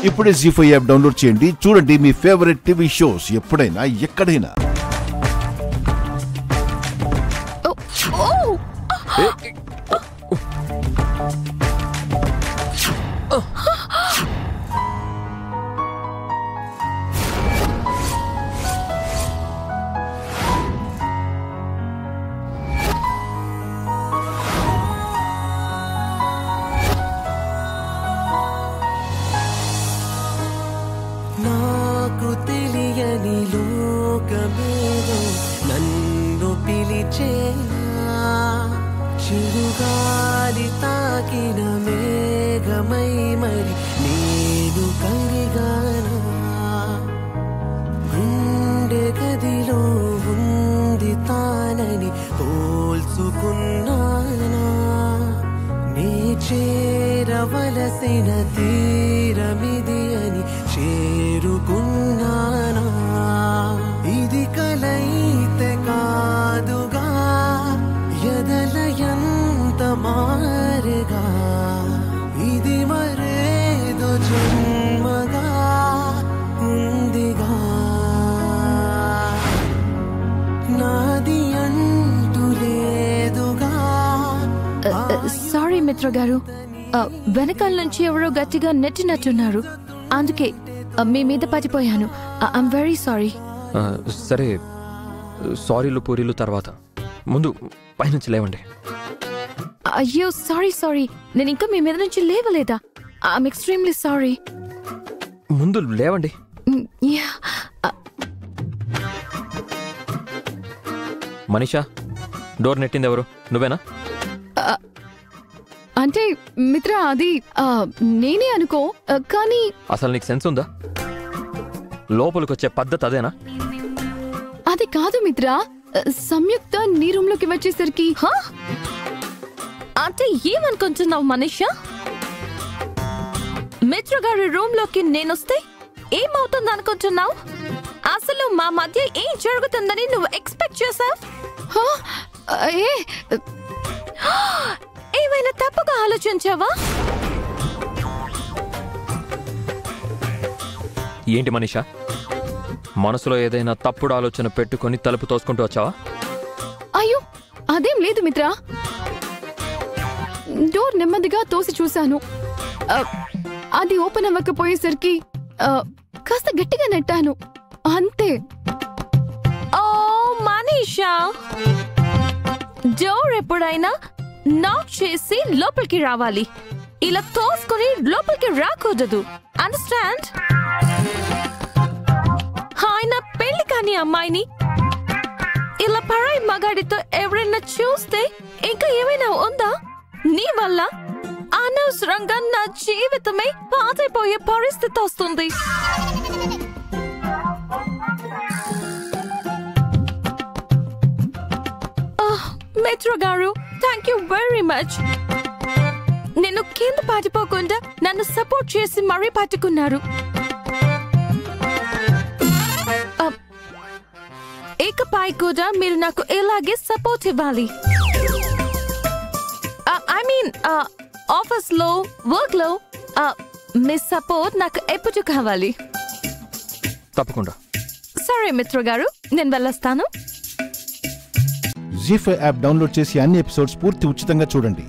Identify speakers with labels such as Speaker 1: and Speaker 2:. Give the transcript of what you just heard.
Speaker 1: ఇప్పుడే జీ5 app download చేయండి. చూడండి మీ ఫేవరెట్ టీవీ షోస్ ఎప్పుడైనా ఎక్కడైనా.
Speaker 2: నాకు తెలియని లోకమేదో నన్ను పిలిచేనా, చిరుగాలి తాకిన మేఘమై మరి నేను కరిగానా, గుండె గదిలో ఉంది తానని పోల్చుకున్నానా, నీ చేరవలసిన తీరమిది అని చేరుకున్నానా, ఇది కలైతే కాదుగా ఎదలయంత మారేగా, ఇది మరేదో జన్మగా ఉందిగా, నాది అంటూ లేదుగా.
Speaker 3: సారీ మిత్ర గారు, వెనకాల నుంచి ఎవరో గట్టిగా నెట్టినట్టున్నారు, అందుకే మీ మీద పడిపోయాను. I'm very sorry.
Speaker 4: సరే, సారీలు పూరీలు తర్వాత, ముందు పైనుంచి లేవండి.
Speaker 3: అయ్యో సారీ, నేను ఇంకా మీ మీద నుంచి లేవలేదా? I'm extremely sorry.
Speaker 4: ముందు లేవండి. మనీషా, డోర్ నెట్టింది ఎవరు? నువ్వేనా?
Speaker 3: అంటే మిత్ర, అది నేనే అనుకో, కానీ
Speaker 4: అసలు నీకు సెన్స్ ఉందా? లోపలికి వచ్చే పద్ధతి అదేనా?
Speaker 3: అది కాదు మిత్ర, సంయుక్త నీ రూమ్ లోకి వచ్చేసరికి. అంటే ఏమనుకుంటున్నావు మనీషా? మిత్ర గారి రూమ్ లోకి నేనొస్తే ఏమవుతుంది అనుకుంటున్నావు? అసలు మా మధ్య ఏం జరుగుతుందని నువ్వు ఎక్స్పెక్ట్ చేసావు? ఏమైనా తప్పుగా ఆలోచించావా?
Speaker 4: ఏంటి మనీషా, మనసులో ఏదైనా తప్పుడు ఆలోచన పెట్టుకొని తలుపు తోసుకుంటూ వచ్చావా?
Speaker 3: అయ్యో అదేం లేదు మిత్ర, డోర్ నెమ్మదిగా తోసి చూశాను, అది ఓపెన్ అవ్వకపోయేసరికి కాస్త గట్టిగా నెట్టాను, అంతే. ఓ మనీషా, డోర్ ఎప్పుడైనా నాక్ చేసి లోపలికి రావాలి, ఇలా తోసుకుని లోపలికి రాకూడదు. అండర్స్టాండ్? ఆయన పెళ్లి కాని అమ్మాయిని ఇలా పరాయి మగాడితో ఎవరైనా చూస్తే ఇంకా ఏమైనా ఉందా? నీ వల్ల అనవసరంగా నా జీవితమే పాతైపోయే పరిస్థితి వస్తుంది. మిత్ర గారు, థ్యాంక్ యూ వెరీ మచ్. నేను కింద పడిపోకుండా నన్ను సపోర్ట్ చేసి మరీ పట్టుకున్నారు. ఇకపై కూడా మీరు నాకు ఇలాగే సపోర్ట్ ఇవ్వాలి. ఐ మీన్ ఆఫీస్ లో, వర్క్ లో మీ సపోర్ట్ నాకు ఎప్పుడు కావాలి.
Speaker 4: తప్పకుండా.
Speaker 3: సరే మిత్ర గారు, నేను వెళ్ళొస్తాను.
Speaker 1: జీ5 యాప్ డౌన్లోడ్ చేసి అన్ని ఎపిసోడ్స్ పూర్తి ఉచితంగా చూడండి.